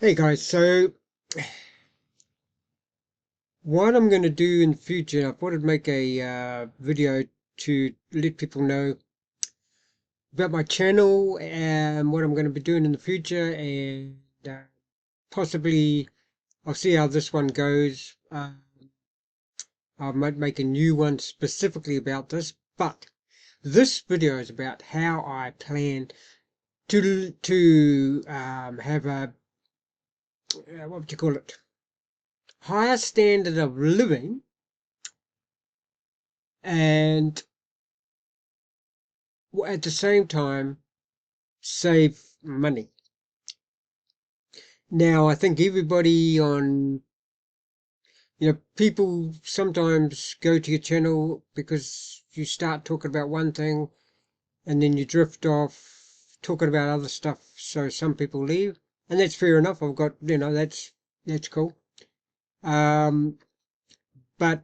Hey guys, so what I'm going to do in the future, I thought I'd make a video to let people know about my channel and what I'm going to be doing in the future, and possibly I'll see how this one goes. I might make a new one specifically about this, but this video is about how I plan to have a what would you call it, higher standard of living, and at the same time save money. Now, I think everybody people sometimes go to your channel because you start talking about one thing and then you drift off talking about other stuff. So some people leave, and that's fair enough. I've got, that's cool. But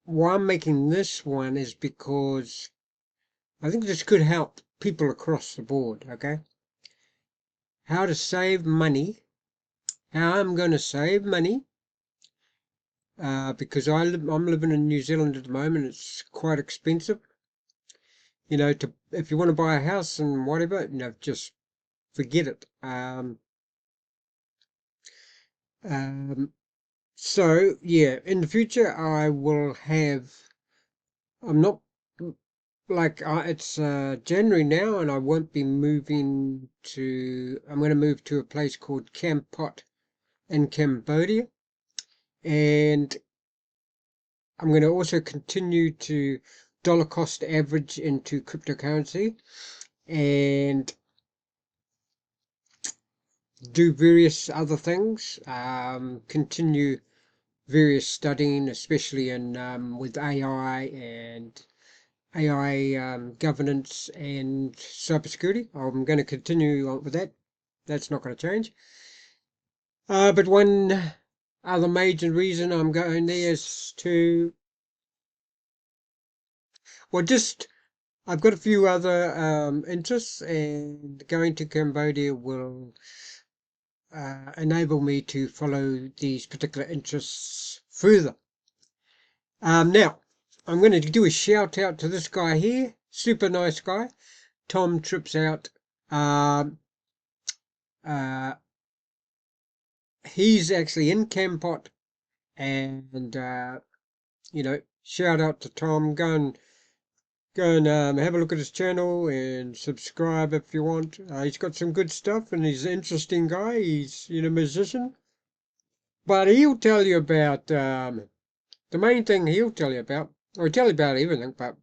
why I'm making this one is because I think this could help people across the board, okay? How to save money, how I'm going to save money, because I'm living in New Zealand at the moment. It's quite expensive, if you want to buy a house and whatever, just forget it. So yeah, in the future I will have, I'm not like it's January now, and I won't be moving to, I'm going to move to a place called Kampot in Cambodia, and I'm going to also continue to dollar cost average into cryptocurrency and do various other things, continue various studying, especially in with AI and AI governance and cybersecurity. I'm going to continue on with that. That's not going to change. But one other major reason I'm going there is to, well, just I've got a few other interests, and going to Cambodia will enable me to follow these particular interests further. Now, I'm going to do a shout out to this guy here, super nice guy, Tom Trips Out. Uh, he's actually in Kampot, and shout out to Tom. Go and have a look at his channel and subscribe if you want. He's got some good stuff, and he's an interesting guy. He's a musician, but he'll tell you about the main thing he'll tell you about, or he'll tell you about everything, but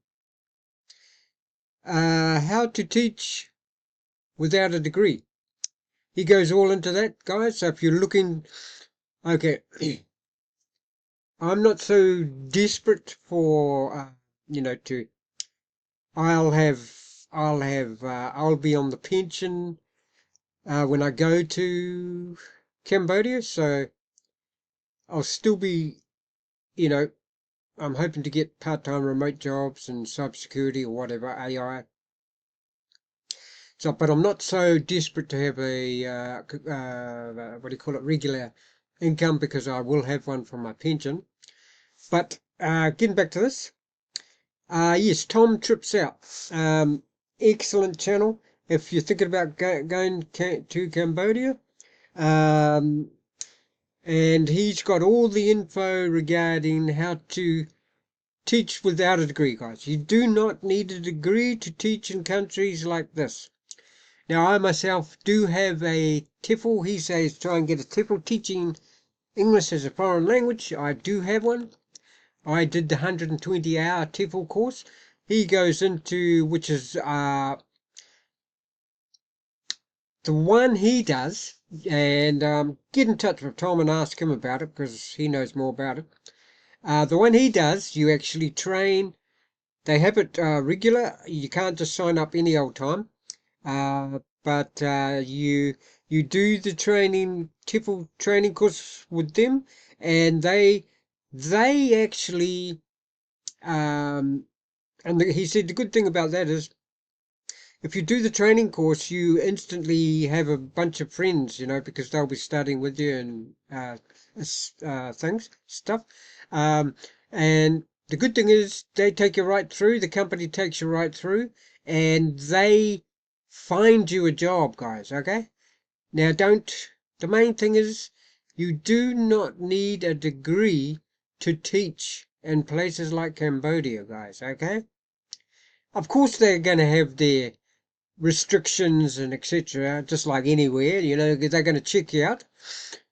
how to teach without a degree. He goes all into that, guys. So if you're looking, okay, I'm not so desperate for to. I'll be on the pension when I go to Cambodia, so I'll still be, you know, I'm hoping to get part-time remote jobs in cybersecurity or whatever, AI. So, but I'm not so desperate to have a what do you call it, regular income, because I will have one from my pension. But getting back to this, yes, Tom Trips Out, excellent channel. If you're thinking about going to Cambodia, and he's got all the info regarding how to teach without a degree, guys. You do not need a degree to teach in countries like this. Now, I myself do have a TEFL. He says try and get a TEFL teaching English as a foreign language. I do have one. I did the 120-hour TEFL course. He goes into, which is the one he does, and get in touch with Tom and ask him about it, because he knows more about it. The one he does, you actually train. They have it regular. You can't just sign up any old time. But you do the TEFL training course with them, and they actually and he said the good thing about that is if you do the training course, you instantly have a bunch of friends, because they'll be studying with you and stuff. Um, and the good thing is they take you right through, the company takes you right through, and they find you a job, guys, okay? Now, the main thing is you do not need a degree to teach in places like Cambodia, guys, okay? Of course, they're going to have their restrictions and etc., just like anywhere, they're going to check you out.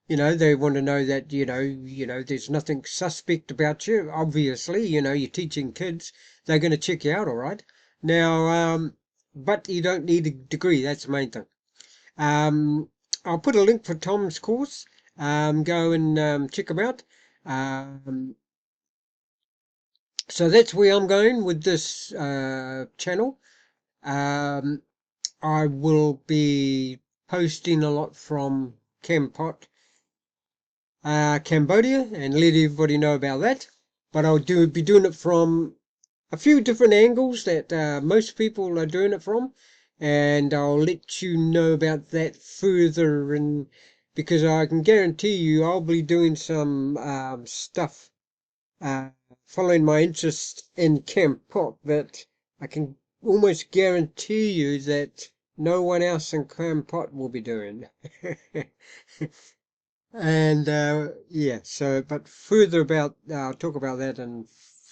They want to know that, there's nothing suspect about you. Obviously, you're teaching kids, they're going to check you out, all right? Now, but you don't need a degree, that's the main thing. I'll put a link for Tom's course. Go and check him out. So that's where I'm going with this channel. I will be posting a lot from Kampot, Cambodia, and let everybody know about that. But I'll be doing it from a few different angles that most people are doing it from, and I'll let you know about that further. And because I can guarantee you, I'll be doing some stuff following my interest in Kampot that I can almost guarantee you that no one else in Kampot will be doing. And yeah, so but further about I'll talk about that in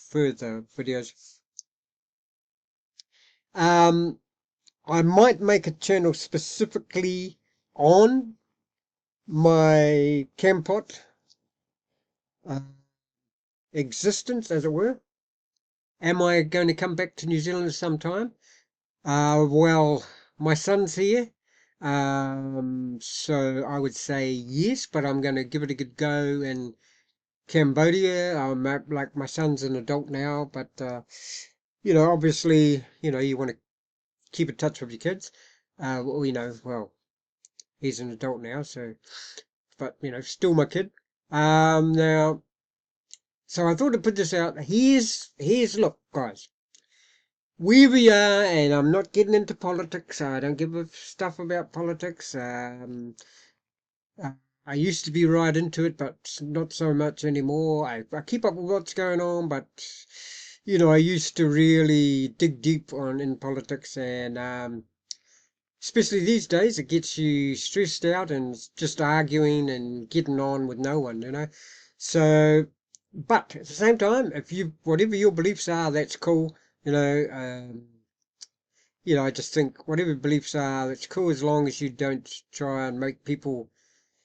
further videos. I might make a channel specifically on my Kampot uh, existence, as it were. Am I going to come back to New Zealand sometime? Well, my son's here, so I would say yes, but I'm going to give it a good go in Cambodia. Like my son's an adult now, but obviously, you want to keep in touch with your kids. Well, he's an adult now, so, but still my kid. Now, so I thought I'd put this out. Look, guys. Where we are, and I'm not getting into politics. I don't give a stuff about politics. Uh, I used to be right into it, but not so much anymore. I keep up with what's going on, but I used to really dig deep in politics, and especially these days, it gets you stressed out and just arguing and getting on with no one. So, but at the same time, if whatever your beliefs are, that's cool. I just think whatever beliefs are, that's cool as long as you don't try and make people,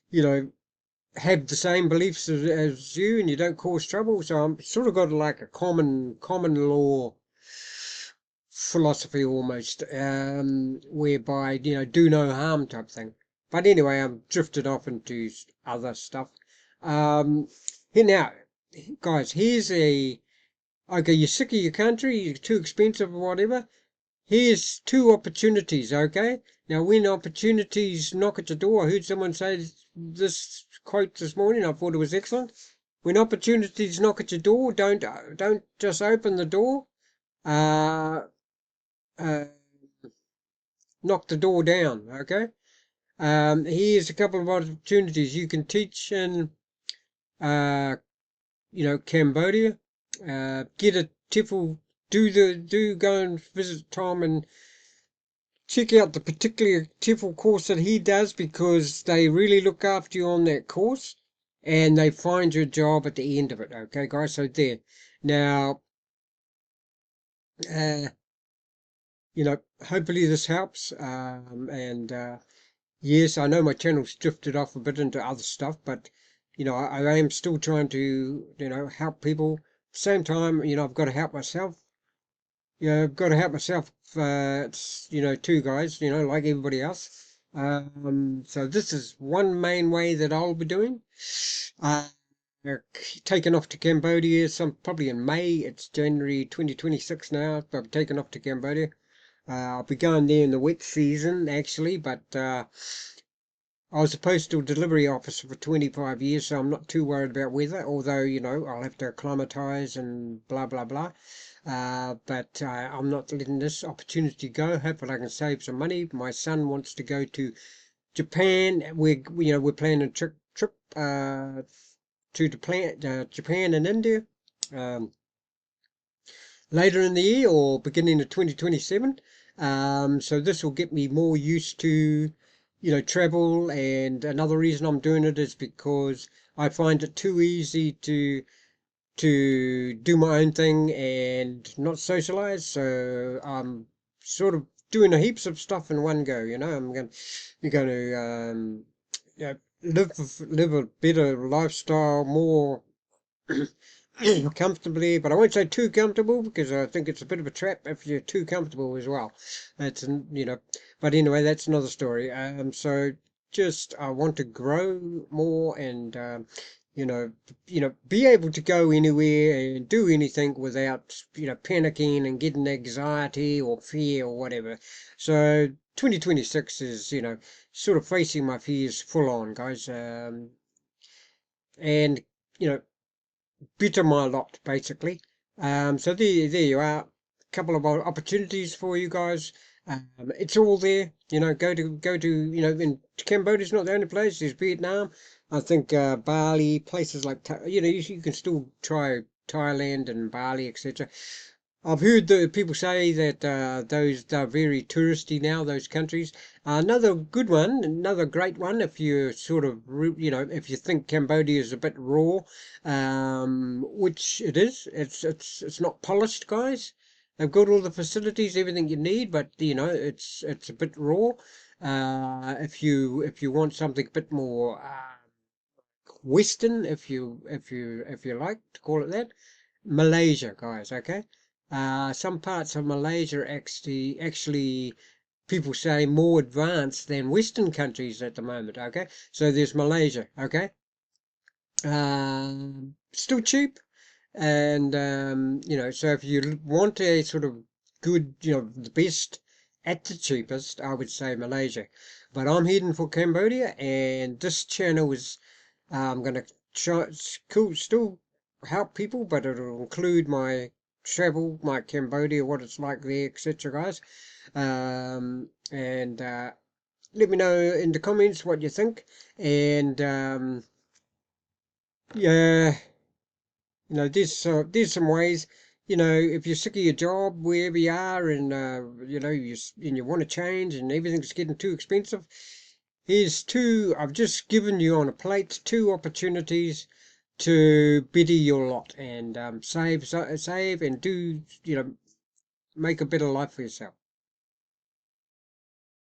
you know, have the same beliefs as you and you don't cause trouble. So I'm sort of got like a common law philosophy almost, whereby, do no harm type thing. But anyway, I'm drifted off into other stuff. Here now, guys, okay, you're sick of your country, you're too expensive or whatever. Here's two opportunities, okay? Now, when opportunities knock at your door, I heard someone say this quote this morning. I thought it was excellent. When opportunities knock at your door, don't just open the door. Uh, uh, Knock the door down, okay? Here's a couple of opportunities. You can teach in, uh, Cambodia. Get a TEFL. Do go and visit Tom and check out the particular TEFL course that he does, because they really look after you on that course and they find you a job at the end of it. Okay, guys, so there. Now, uh, hopefully this helps. And yes, I know my channel's drifted off a bit into other stuff, but I am still trying to, help people. At the same time, I've got to help myself. I've got to help myself, too, guys, like everybody else. So this is one main way that I'll be doing. Uh, Taken off to Cambodia, probably in May. It's January 2026 now, but I've taken off to Cambodia. I'll be going there in the wet season, actually, but I was a postal delivery officer for 25 years, so I'm not too worried about weather, although, I'll have to acclimatise and blah, blah, blah. but I'm not letting this opportunity go. Hopefully I can save some money. My son wants to go to Japan. We're planning a trip to Japan and India later in the year or beginning of 2027. So this will get me more used to, travel. And another reason I'm doing it is because I find it too easy to do my own thing and not socialize. So I'm sort of doing a heaps of stuff in one go. You're going to live a better lifestyle, more comfortably, but I won't say too comfortable because I think it's a bit of a trap if you're too comfortable as well. That's but anyway, that's another story. So just I want to grow more and you know, be able to go anywhere and do anything without panicking and getting anxiety or fear or whatever. So 2026 is sort of facing my fears full on, guys. And you know better my lot basically. So there you are, a couple of opportunities for you guys. It's all there. Go to in Cambodia's not the only place. There's Vietnam. I think Bali, places like you can still try Thailand and Bali, etc. I've heard the people say that those are very touristy now, those countries. Another good one, another great one, if you sort of, if you think Cambodia is a bit raw, which it is. It's not polished, guys. They've got all the facilities, everything you need, but it's a bit raw. If you want something a bit more Western, if you like to call it that, Malaysia, guys. Okay. Some parts of Malaysia actually people say more advanced than Western countries at the moment. Okay, so there's Malaysia. Okay, still cheap, and so if you want a sort of good, the best at the cheapest, I would say Malaysia. But I'm heading for Cambodia, and this channel is going to try still help people, but it'll include my travel, my Cambodia, what it's like there, etc., guys. And let me know in the comments what you think. And yeah, there's some ways. If you're sick of your job wherever you are, and you want to change, and everything's getting too expensive, here's two. I've just given you on a plate two opportunities to better your lot and save and do make a better life for yourself.